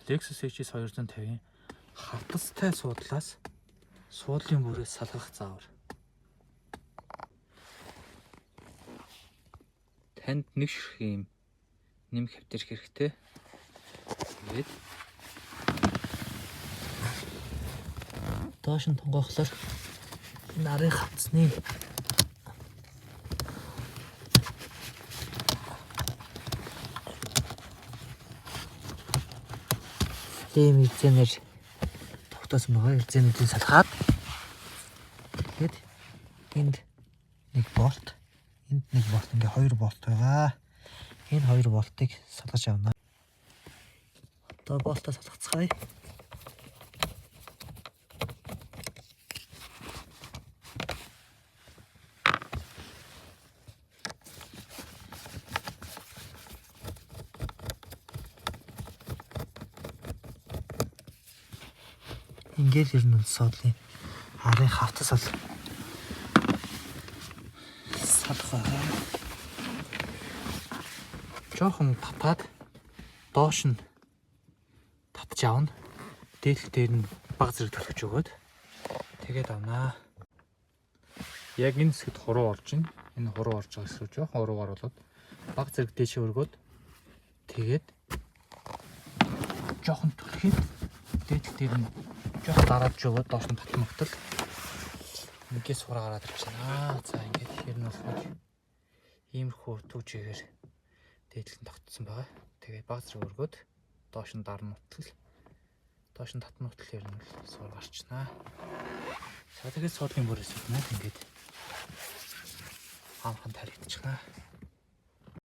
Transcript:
Lexus HS 250-ийн хавтастай суудлаас суудлын бүрээс салгах заавар. Танд нэг ширхэг юм нэмэх хэвтэрх хэрэгтэй. Тэгээд доош нь тонгоохлоор нарын хавцны ийм эзэнээр тогтоосон байгаа. Эзэнүүдийг салгаад тэгээд энд нэг болт, энд нэг болт, ингээ хоёр болт байгаа. Энэ хоёр болтыг салгаж авна. Одоо болтоо салгацгаая. Ингээд ер нь суудлын арын хавтас бол салхаа. Жохон татаад доош нь татж авна. Дээдл дээр нь баг зэрэг төлөвч өгөөд тэгээд авнаа. Яг энэ хэсэгт хуруу орж ийн. Энэ хуруу орж байгаа шүү. Жохон хуруу оруулаад баг зэрэг дээшээ өргөөд тэгээд жохон түлхээд дээдл дээр нь жоох дараад өгөөд доош нь татмагтал ингээд сураа гараад ирчихнаа. За ингээд ер нь бол нэг иймэрхүү түүжээр дээдлэн тогтсон байгаа. Тэгээд баг зэрэг өргөөд доош нь дарна утал доош нь татна утал ер нь бол сур гарчнаа. За тэгээд суудлын бүрээс ингээд амхан таригдчихнаа.